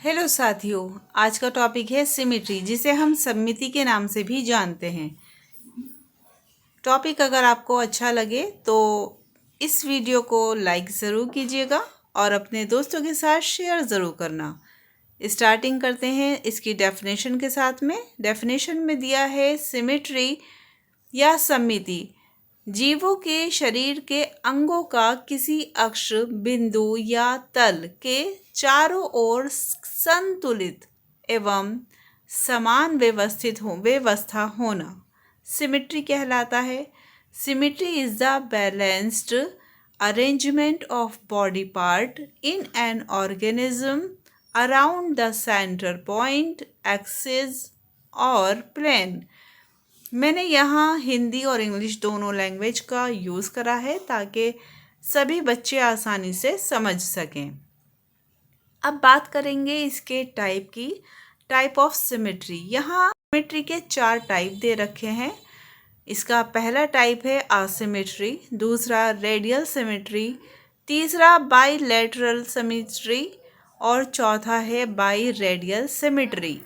Hello साथियों, आज का टॉपिक है सिमेट्री, जिसे हम सममिति के नाम से भी जानते हैं। टॉपिक अगर आपको अच्छा लगे तो इस वीडियो को लाइक ज़रूर कीजिएगा और अपने दोस्तों के साथ शेयर ज़रूर करना। स्टार्टिंग करते हैं इसकी डेफिनेशन के साथ में। डेफिनेशन में दिया है सिमेट्री या सममिति जीवों के शरीर के अंगों का किसी अक्ष, बिंदु या तल के चारों ओर संतुलित एवं समान व्यवस्था होना सिमेट्री कहलाता है। Symmetry is the balanced arrangement of body part in an organism around the centre point, axis और प्लेन। मैंने यहाँ हिंदी और इंग्लिश दोनों लैंग्वेज का यूज़ करा है ताकि सभी बच्चे आसानी से समझ सकें। अब बात करेंगे इसके टाइप ऑफ सिमेट्री। यहाँ सिमेट्री के 4 टाइप दे रखे हैं। इसका पहला टाइप है असिमेट्री, दूसरा रेडियल सिमेट्री, तीसरा बाइलेटरल सिमेट्री और चौथा है बाई रेडियल सिमेट्री।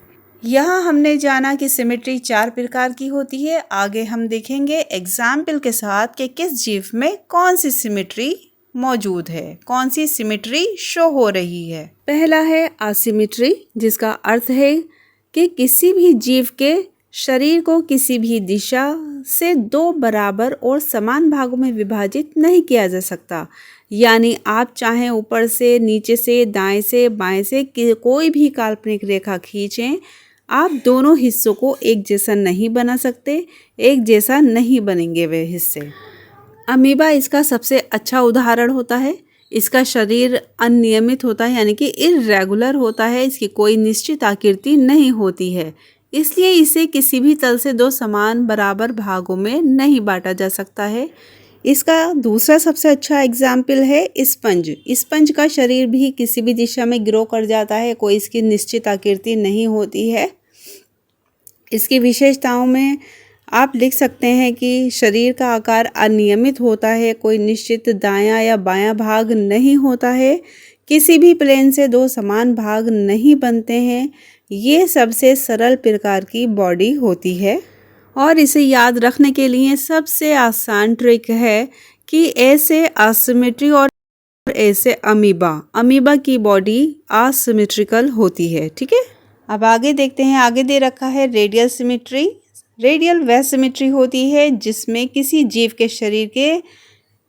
यहाँ हमने जाना कि सिमेट्री 4 प्रकार की होती है। आगे हम देखेंगे एग्जाम्पल के साथ कि किस जीव में कौन सी सिमेट्री मौजूद है, कौन सी सिमेट्री शो हो रही है। पहला है असिमेट्री, जिसका अर्थ है कि किसी भी जीव के शरीर को किसी भी दिशा से 2 बराबर और समान भागों में विभाजित नहीं किया जा सकता। यानी आप चाहें ऊपर से, नीचे से, दाएं से, बाएं से कोई भी काल्पनिक रेखा खींचें, आप दोनों हिस्सों को एक जैसा नहीं बना सकते, एक जैसा नहीं बनेंगे वे हिस्से। अमीबा इसका सबसे अच्छा उदाहरण होता है। इसका शरीर अनियमित होता है, यानी कि इर्रेगुलर होता है। इसकी कोई निश्चित आकृति नहीं होती है, इसलिए इसे किसी भी तल से 2 समान बराबर भागों में नहीं बांटा जा सकता है। इसका दूसरा सबसे अच्छा एग्जाम्पल है स्पंज। स्पंज का शरीर भी किसी भी दिशा में ग्रो कर जाता है, कोई इसकी निश्चित आकृति नहीं होती है। इसकी विशेषताओं में आप लिख सकते हैं कि शरीर का आकार अनियमित होता है, कोई निश्चित दायां या बायां भाग नहीं होता है, किसी भी प्लेन से 2 समान भाग नहीं बनते हैं। ये सबसे सरल प्रकार की बॉडी होती है और इसे याद रखने के लिए सबसे आसान ट्रिक है कि ऐसे असिमेट्री और ऐसे अमीबा की बॉडी असिमेट्रिकल होती है। ठीक है, अब आगे देखते हैं। आगे दे रखा है रेडियल सिमेट्री। रेडियल वह सिमेट्री होती है जिसमें किसी जीव के शरीर के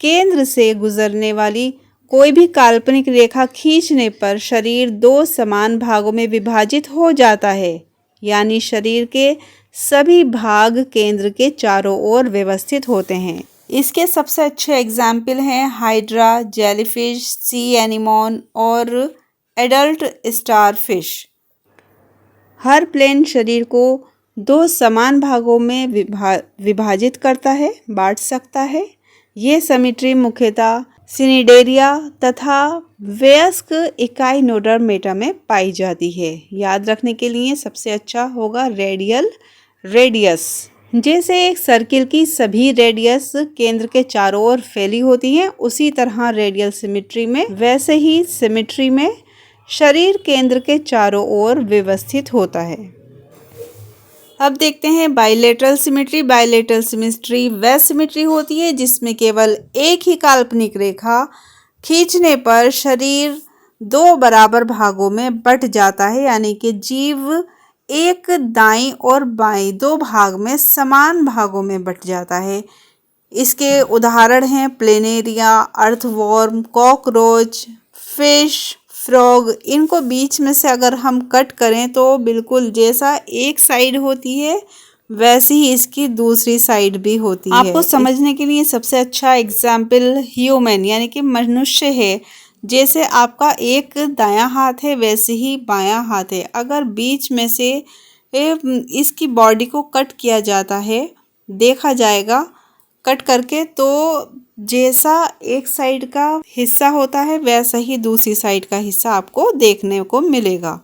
केंद्र से गुजरने वाली कोई भी काल्पनिक रेखा खींचने पर शरीर 2 समान भागों में विभाजित हो जाता है, यानी शरीर के सभी भाग केंद्र के चारों ओर व्यवस्थित होते हैं। इसके सबसे अच्छे एग्जाम्पल हैं हाइड्रा, जेलीफिश, सी एनीमोन और एडल्ट स्टारफिश। हर प्लेन शरीर को 2 समान भागों में विभाजित करता है, बांट सकता है। ये सिमेट्री मुख्यतः सिनिडेरिया तथा वयस्क इकाइनोडर्मेटा में पाई जाती है। याद रखने के लिए सबसे अच्छा होगा रेडियस। जैसे एक सर्किल की सभी रेडियस केंद्र के चारों ओर फैली होती हैं, उसी तरह रेडियल सिमेट्री में वैसे ही सिमेट्री में शरीर केंद्र के चारों ओर व्यवस्थित होता है। अब देखते हैं बाइलेटरल सिमेट्री। बाइलेटरल सिमेट्री वह सिमेट्री होती है जिसमें केवल एक ही काल्पनिक रेखा खींचने पर शरीर 2 बराबर भागों में बंट जाता है, यानी कि जीव एक दाईं और बाईं 2 भाग में समान भागों में बंट जाता है। इसके उदाहरण हैं planaria, earthworm, cockroach, fish, frog. इनको बीच में से अगर हम कट करें तो बिल्कुल जैसा एक साइड होती है वैसी ही इसकी दूसरी साइड भी होती है। आपको समझने के लिए सबसे अच्छा एग्जाम्पल ह्यूमन यानी कि मनुष्य है। जैसे आपका एक दायां हाथ है वैसे ही बायां हाथ है। अगर बीच में से इसकी बॉडी को कट किया जाता है, देखा जाएगा कट करके, तो जैसा एक साइड का हिस्सा होता है वैसा ही दूसरी साइड का हिस्सा आपको देखने को मिलेगा।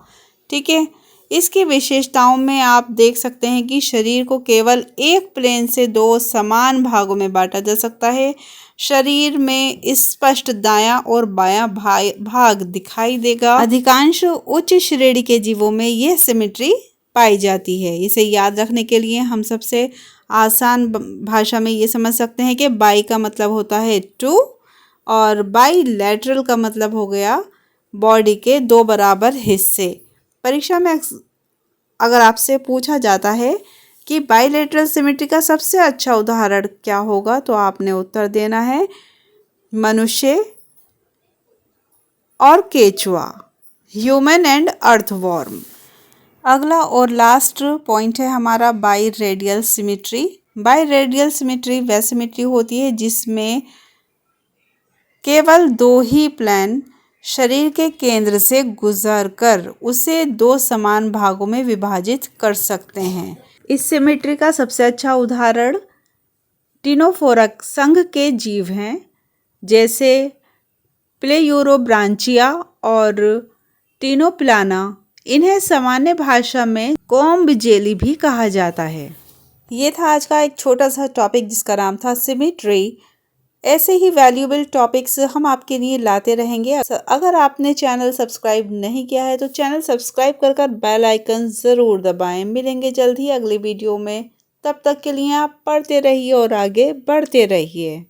ठीक है, इसकी विशेषताओं में आप देख सकते हैं कि शरीर को केवल एक प्लेन से 2 समान भागों में बांटा जा सकता है। शरीर में स्पष्ट दायां और बायां भाग दिखाई देगा। अधिकांश उच्च श्रेणी के जीवों में यह सिमेट्री पाई जाती है। इसे याद रखने के लिए हम सबसे आसान भाषा में ये समझ सकते हैं कि बाई का मतलब होता है टू और बाईलैटरल का मतलब हो गया बॉडी के दो बराबर हिस्से। परीक्षा में अगर आपसे पूछा जाता है कि बाईलैटरल सिमेट्री का सबसे अच्छा उदाहरण क्या होगा, तो आपने उत्तर देना है मनुष्य और केचुआ, ह्यूमन एंड अर्थवॉर्म। अगला और लास्ट पॉइंट है हमारा बाईरेडियल सिमेट्री। बाईरेडियल सिमेट्री वह सिमेट्री होती है जिसमें केवल दो ही प्लेन शरीर के केंद्र से गुजरकर उसे दो समान भागों में विभाजित कर सकते हैं। इस सिमेट्री का सबसे अच्छा उदाहरण टिनोफोरक संघ के जीव हैं, जैसे प्लेयूरोब्रांचिया और टिनोप्लाना। इन्हें सामान्य भाषा में कॉम्ब जेली भी कहा जाता है। ये था आज का एक छोटा सा टॉपिक जिसका नाम था सिमेट्री। ऐसे ही वैल्यूएबल टॉपिक्स हम आपके लिए लाते रहेंगे। अगर आपने चैनल सब्सक्राइब नहीं किया है तो चैनल सब्सक्राइब कर बेल आइकन ज़रूर दबाएं। मिलेंगे जल्द ही अगले वीडियो में। तब तक के लिए आप पढ़ते रहिए और आगे बढ़ते रहिए।